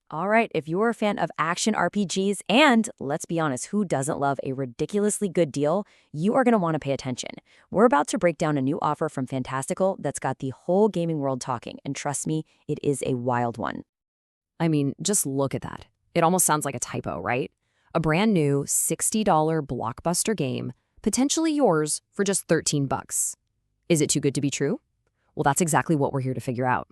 All right, if you're a fan of action RPGs, and let's be honest, who doesn't love a ridiculously good deal, you are going to want to pay attention. We're about to break down a new offer from Fantastical that's got the whole gaming world talking, and trust me, it is a wild one. I mean, just look at that. It almost sounds like a typo, right? A brand new $60 blockbuster game, potentially yours for just 13 bucks. Is it too good to be true? Well, that's exactly what we're here to figure out.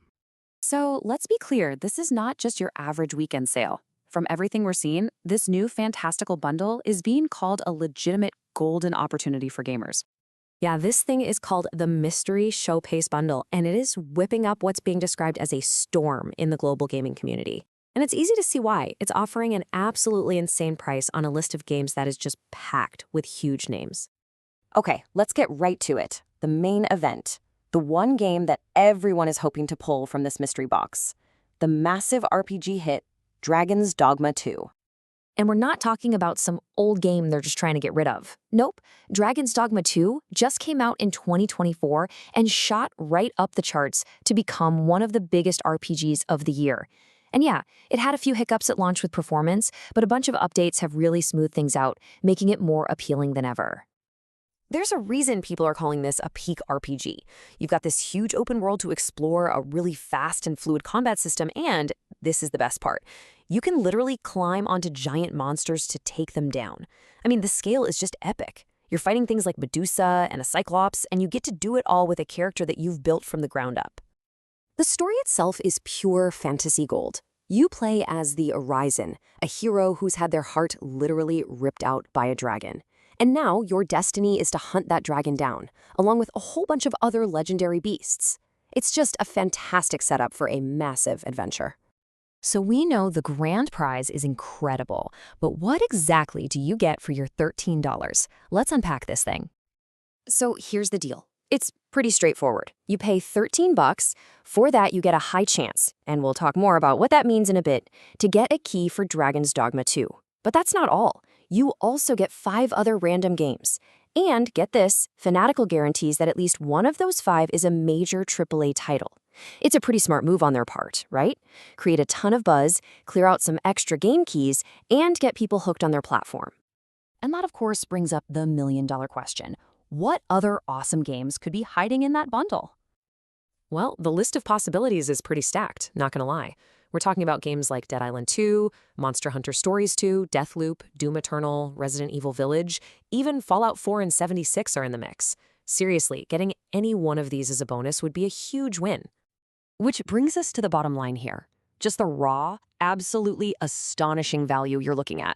So let's be clear, this is not just your average weekend sale. From everything we're seeing, this new Fantastical bundle is being called a legitimate golden opportunity for gamers. Yeah, this thing is called the Mystery Showcase Bundle, and it is whipping up what's being described as a storm in the global gaming community. And it's easy to see why. It's offering an absolutely insane price on a list of games that is just packed with huge names. Okay, let's get right to it. The main event. The one game that everyone is hoping to pull from this mystery box. The massive RPG hit, Dragon's Dogma 2. And we're not talking about some old game they're just trying to get rid of. Nope, Dragon's Dogma 2 just came out in 2024 and shot right up the charts to become one of the biggest RPGs of the year. And yeah, it had a few hiccups at launch with performance, but a bunch of updates have really smoothed things out, making it more appealing than ever. There's a reason people are calling this a peak RPG. You've got this huge open world to explore, a really fast and fluid combat system, and this is the best part. You can literally climb onto giant monsters to take them down. I mean, the scale is just epic. You're fighting things like Medusa and a Cyclops, and you get to do it all with a character that you've built from the ground up. The story itself is pure fantasy gold. You play as the Arisen, a hero who's had their heart literally ripped out by a dragon. And now your destiny is to hunt that dragon down, along with a whole bunch of other legendary beasts. It's just a fantastic setup for a massive adventure. So we know the grand prize is incredible, but what exactly do you get for your $13? Let's unpack this thing. So here's the deal. It's pretty straightforward. You pay 13 bucks. For that, you get a high chance, and we'll talk more about what that means in a bit, to get a key for Dragon's Dogma 2. But that's not all. You also get 5 other random games. And get this, Fanatical guarantees that at least one of those 5 is a major AAA title. It's a pretty smart move on their part, right? Create a ton of buzz, clear out some extra game keys, and get people hooked on their platform. And that, of course, brings up the million-dollar question. What other awesome games could be hiding in that bundle? Well, the list of possibilities is pretty stacked, not gonna lie. We're talking about games like Dead Island 2, Monster Hunter Stories 2, Deathloop, Doom Eternal, Resident Evil Village, even Fallout 4 and 76 are in the mix. Seriously, getting any one of these as a bonus would be a huge win. Which brings us to the bottom line here. Just the raw, absolutely astonishing value you're looking at.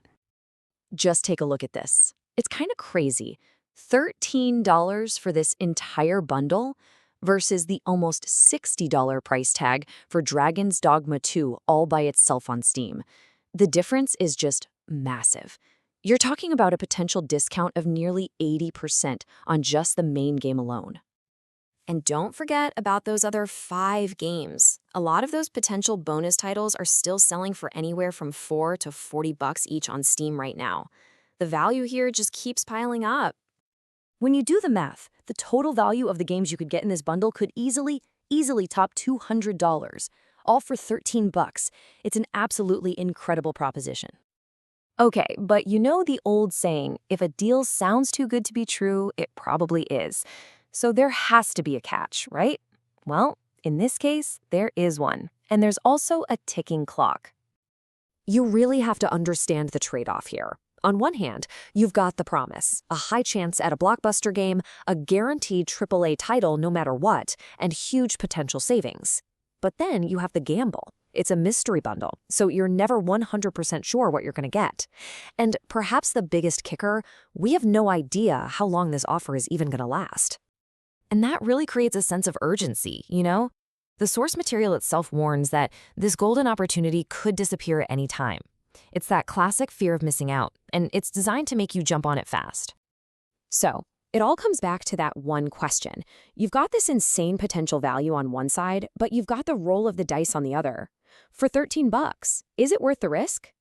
Just take a look at this. It's kind of crazy. $13 for this entire bundle versus the almost $60 price tag for Dragon's Dogma 2 all by itself on Steam. The difference is just massive. You're talking about a potential discount of nearly 80% on just the main game alone. And don't forget about those other 5 games. A lot of those potential bonus titles are still selling for anywhere from $4 to $40 each on Steam right now. The value here just keeps piling up. When you do the math, the total value of the games you could get in this bundle could easily top $200, all for 13 bucks. It's an absolutely incredible proposition. Okay, but you know the old saying, if a deal sounds too good to be true, it probably is. So there has to be a catch, right? Well, in this case, there is one. And there's also a ticking clock. You really have to understand the trade-off here. On one hand, you've got the promise, a high chance at a blockbuster game, a guaranteed AAA title no matter what, and huge potential savings. But then you have the gamble. It's a mystery bundle, so you're never 100% sure what you're going to get. And perhaps the biggest kicker, we have no idea how long this offer is even going to last. And that really creates a sense of urgency, you know? The source material itself warns that this golden opportunity could disappear at any time. It's that classic fear of missing out, and it's designed to make you jump on it fast. So, it all comes back to that one question. You've got this insane potential value on one side, but you've got the roll of the dice on the other. For 13 bucks, is it worth the risk?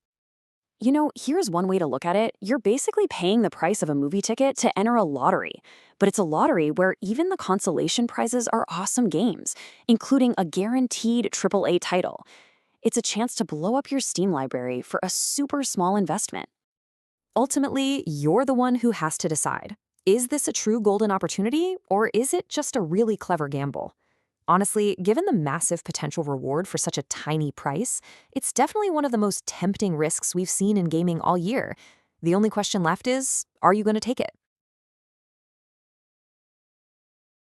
You know, here's one way to look at it. You're basically paying the price of a movie ticket to enter a lottery. But it's a lottery where even the consolation prizes are awesome games, including a guaranteed AAA title. It's a chance to blow up your Steam library for a super small investment. Ultimately, you're the one who has to decide. Is this a true golden opportunity, or is it just a really clever gamble? Honestly, given the massive potential reward for such a tiny price, it's definitely one of the most tempting risks we've seen in gaming all year. The only question left is, are you going to take it?